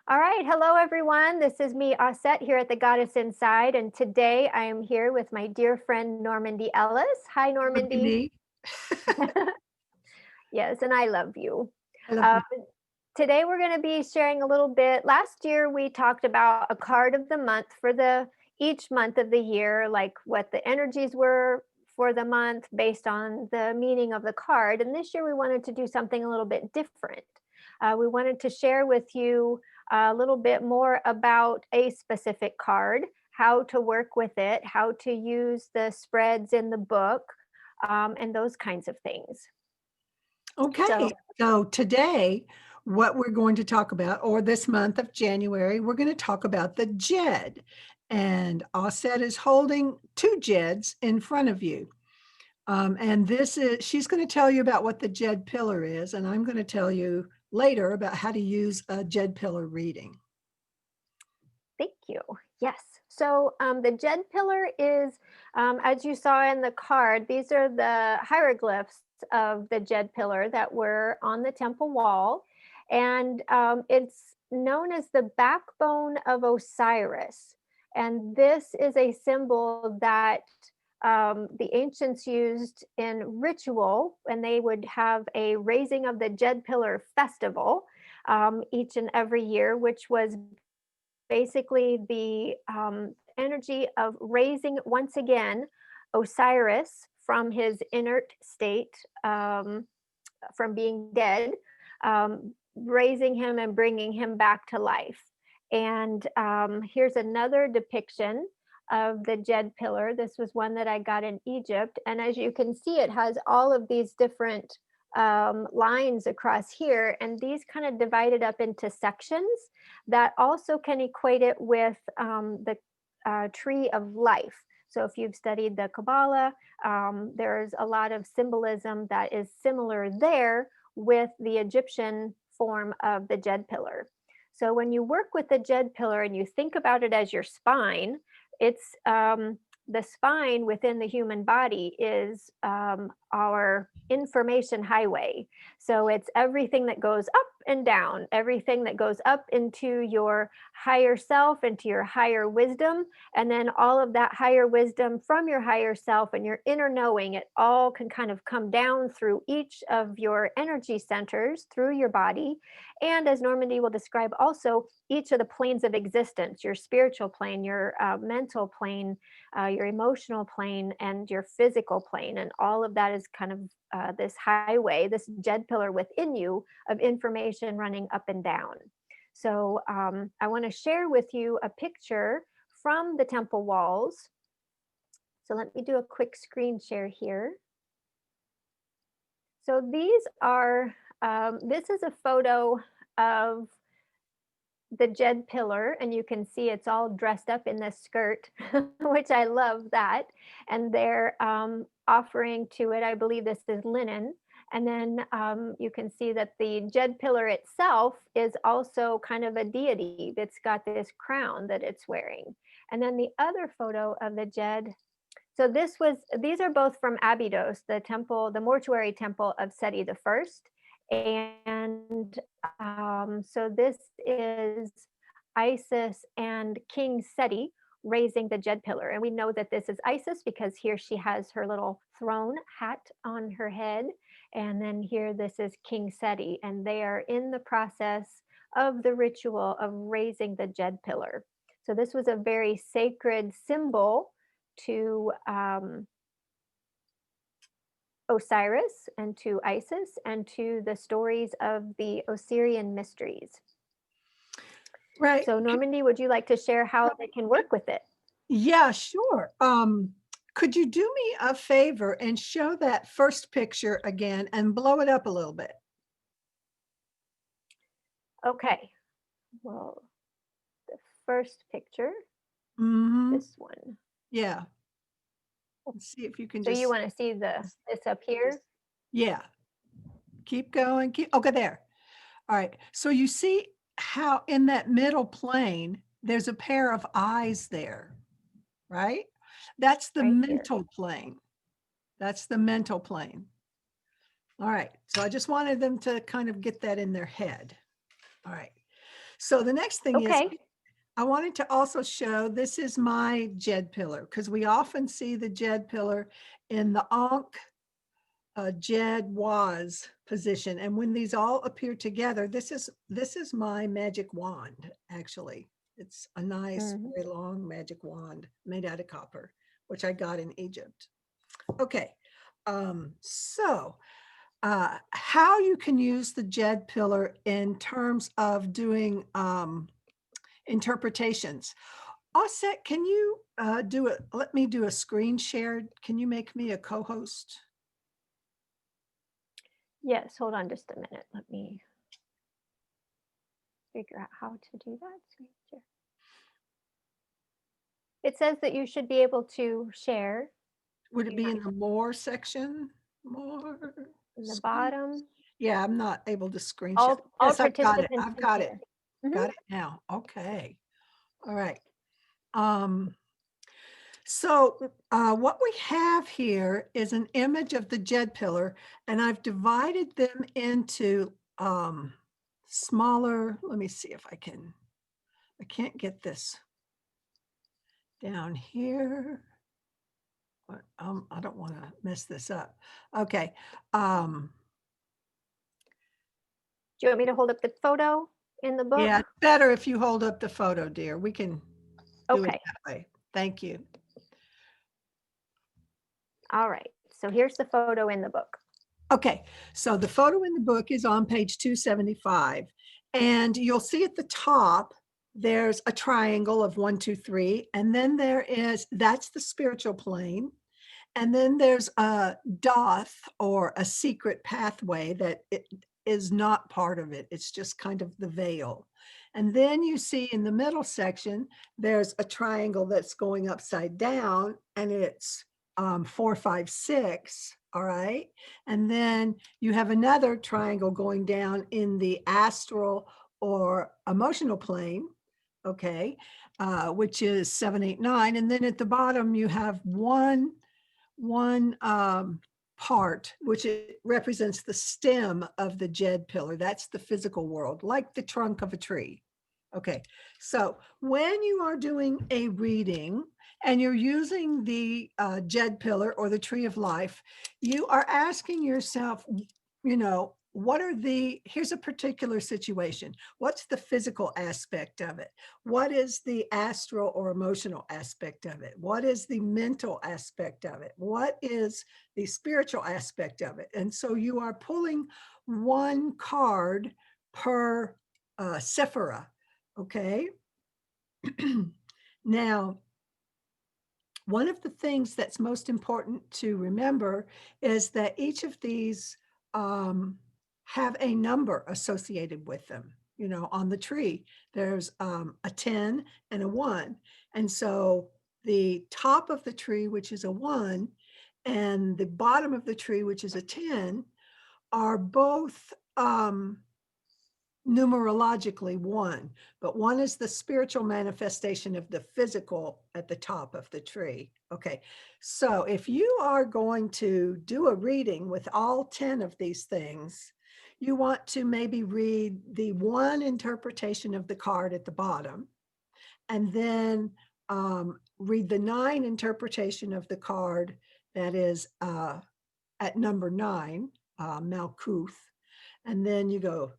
All right. Hello, everyone. This is me, Osset, here at the Goddess Inside. And today I am here with my dear friend, Normandi Ellis. Hi, Would be Normandi. me. Yes, and I love you. I love Um, you. Today we're going to be sharing a little bit. Last year we talked about a card of the month for the each month of the year, like what the energies were for the month based on the meaning of the card. And this year we wanted to do something a little bit different. We wanted to share with you a little bit more about a specific card, how to work with it, how to use the spreads in the book, and those kinds of things. So Okay, so today, what we're going to talk about, or this month of January, we're going to talk about the Djed. And Osset is holding two Djeds in front of you. And she's going to tell you about what the Djed Pillar is, and I'm going to tell you later about how to use a Djed Pillar reading. thank you. Yes. So the Djed Pillar is, as you saw in the card, these are the hieroglyphs of the Djed Pillar that were on the temple wall. And it's known as the backbone of Osiris. And this is a symbol that the ancients used in ritual, and they would have a raising of the Djed Pillar festival each and every year, which was basically the energy of raising once again Osiris from his inert state, from being dead, raising him and bringing him back to life. And here's another depiction of the Djed Pillar. This was one that I got in Egypt. And as you can see, it has all of these different lines across here, and these kind of divided up into sections that also can equate it with the tree of life. So if you've studied the Kabbalah, there's a lot of symbolism that is similar there with the Egyptian form of the Djed Pillar. So when you work with the Djed Pillar and you think about it as your spine, it's the spine within the human body is our information highway. So it's everything that goes up and down, everything that goes up into your higher self, into your higher wisdom, and then all of that higher wisdom from your higher self and your inner knowing, it all can kind of come down through each of your energy centers through your body. And as Normandi will describe also, each of the planes of existence, your spiritual plane, your mental plane, your emotional plane, and your physical plane. And all of that is kind of this highway, this Djed Pillar within you of information running up and down. So I want to share with you a picture from the temple walls. So let me do a quick screen share here. So these are, this is a photo of the Djed Pillar, and you can see it's all dressed up in this skirt, which I love that. And they're offering to it, I believe this is linen. And then you can see that the Djed Pillar itself is also kind of a deity. It's got this crown that it's wearing. And then the other photo of the Djed, so these are both from Abydos, the temple, the mortuary temple of Seti the First. And so this is Isis and King Seti raising the Djed Pillar. And we know that this is Isis because here she has her little throne hat on her head. And then here this is King Seti. And they are in the process of the ritual of raising the Djed Pillar. So this was a very sacred symbol to Osiris and to Isis and to the stories of the Osirian mysteries. Right. So Normandi, would you like to share how they can work with it? Yeah, sure. Could you do me a favor and show that first picture again and blow it up a little bit? Okay. Well, the first picture, Mm-hmm. this one. Yeah. Let's see if you can So you just, want to see this up here? yeah. Keep going. Okay, there. All right. So you see how in that middle plane, there's a pair of eyes there, right? That's the Right here. mental plane. That's the mental plane. All right. So I just wanted them to kind of get that in their head. All right. So the next thing is Okay. I wanted to also show this is my Djed Pillar because we often see the Djed Pillar in the Ankh Djed was position. And when these all appear together, this is my magic wand, actually. It's a nice, Mhm. very long magic wand made out of copper, which I got in Egypt. Okay, so how you can use the Djed Pillar in terms of doing interpretations. Osset, can you let me do a screen share? Can you make me a co-host? Yes, hold on just a minute. Let me figure out how to do that. Screen share. It says that you should be able to share. Would it You're be not in the more section? More in the screen? bottom. Yeah, I'm not able to screen share. All Yes, I've got it. participants I've can got it. share. Mhm. Got it now. Okay. All right. Um, so what we have here is an image of the Djed Pillar, and I've divided them into smaller. Let me see if I can't get this down here. I don't want to mess this up. Okay. Do you want me to hold up the photo in the Yeah, book? it's better if you hold up the photo, dear. We can do it Okay. that way. Thank you. All right. So here's the photo in the book. Okay, so the photo in the book is on page 275, and you'll see at the top there's a triangle of 1, 2, 3, and then that's the spiritual plane. And then there's a doth or a secret pathway that it is not part of it. It's just kind of the veil. And then you see in the middle section, there's a triangle that's going upside down and it's 4, 5, 6. All right. And then you have another triangle going down in the astral or emotional plane. Okay. Which is 7, 8, 9. And then at the bottom, you have one part, which it represents the stem of the Djed Pillar. That's the physical world, like the trunk of a tree. Okay, so when you are doing a reading and you're using the Djed Pillar or the Tree of Life, you are asking yourself, here's a particular situation. What's the physical aspect of it? What is the astral or emotional aspect of it? What is the mental aspect of it? What is the spiritual aspect of it? And so you are pulling one card per sephira, okay? Now, one of the things that's most important to remember is that each of these have a number associated with them. On the tree, there's a 10 and a 1. And so the top of the tree, which is a 1, and the bottom of the tree, which is a 10, are both numerologically 1, but 1 is the spiritual manifestation of the physical at the top of the tree. Okay, so if you are going to do a reading with all 10 of these things, you want to maybe read the 1 interpretation of the card at the bottom, and then read the 9 interpretation of the card that is at number 9, Malkuth, and then you go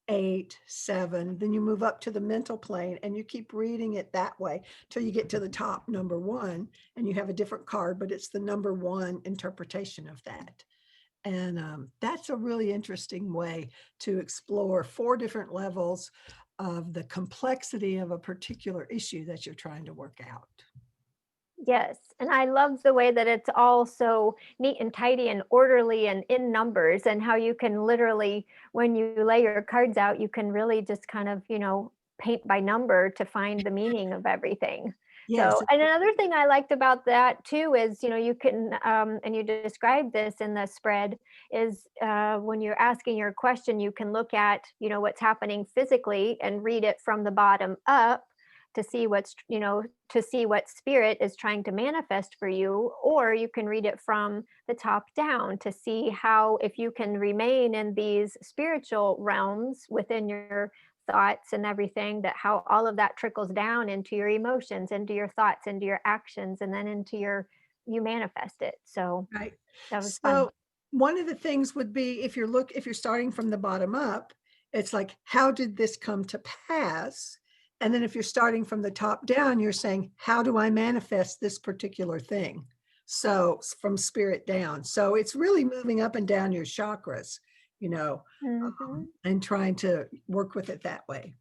8, 7, then you move up to the mental plane and you keep reading it that way till you get to the top number 1, and you have a different card, but it's the number 1 interpretation of that. And that's a really interesting way to explore 4 different levels of the complexity of a particular issue that you're trying to work out. Yes, and I love the way that it's all so neat and tidy and orderly and in numbers, and how you can literally, when you lay your cards out, you can really just kind of, paint by number to find the meaning of everything. Yes. So, and another thing I liked about that too is, you can, and you described this in the spread, is when you're asking your question, you can look at, what's happening physically and read it from the bottom up to see what's, to see what spirit is trying to manifest for you, or you can read it from the top down to see how, if you can remain in these spiritual realms within your thoughts and everything, that how all of that trickles down into your emotions, into your thoughts, into your actions, and then into you manifest it. So Right. that was fun. So one of the things would be if you're starting from the bottom up, it's like, how did this come to pass? And then if you're starting from the top down, you're saying, how do I manifest this particular thing? So from spirit down. So it's really moving up and down your chakras, you know, Mhm. and trying to work with it that way.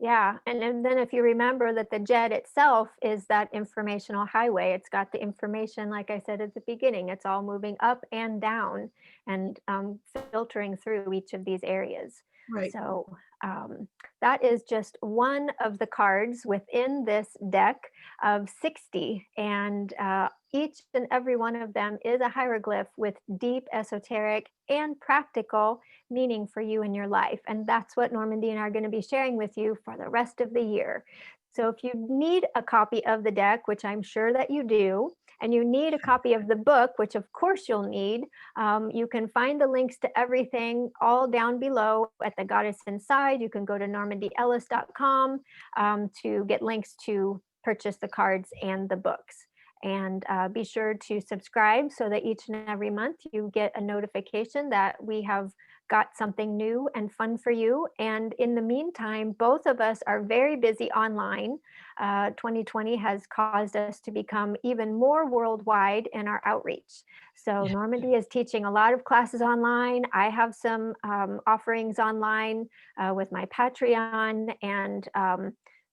Yeah, and then if you remember that the Djed itself is that informational highway, it's got the information, like I said at the beginning, it's all moving up and down and filtering through each of these areas. Right. So that is just one of the cards within this deck of 60, and each and every one of them is a hieroglyph with deep esoteric and practical meaning for you in your life. And that's what Normandi and I are going to be sharing with you for the rest of the year. So if you need a copy of the deck, which I'm sure that you do, and you need a copy of the book, which of course you'll need, you can find the links to everything all down below at the Goddess Inside. You can go to normandyellis.com to get links to purchase the cards and the books. And be sure to subscribe so that each and every month you get a notification that we have got something new and fun for you. And in the meantime, both of us are very busy online. 2020 has caused us to become even more worldwide in our outreach. So Yeah. Normandi is teaching a lot of classes online. I have some offerings online with my Patreon, and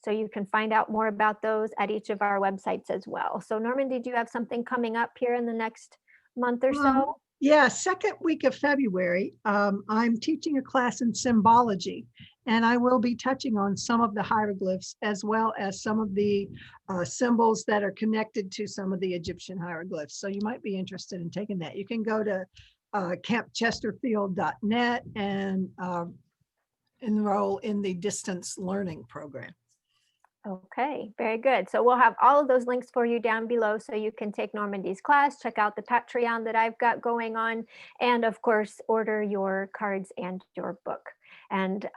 so you can find out more about those at each of our websites as well. So Normandi, do you have something coming up here in the next month or so? Yeah, second week of February, I'm teaching a class in symbology, and I will be touching on some of the hieroglyphs as well as some of the symbols that are connected to some of the Egyptian hieroglyphs. So you might be interested in taking that. You can go to campchesterfield.net and enroll in the distance learning program. Okay, very good. So we'll have all of those links for you down below so you can take Normandy's class, check out the Patreon that I've got going on, and of course, order your cards and your book. And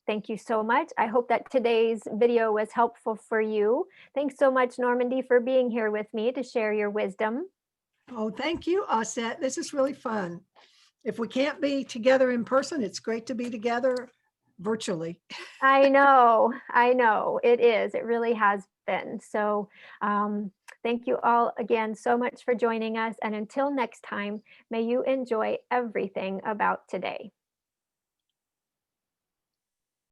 thank you so much. I hope that today's video was helpful for you. Thanks so much, Normandi, for being here with me to share your wisdom. Oh, thank you, Osset. This is really fun. If we can't be together in person, it's great to be together virtually. I know, it is. It really has been. So thank you all again so much for joining us. And until next time, may you enjoy everything about today.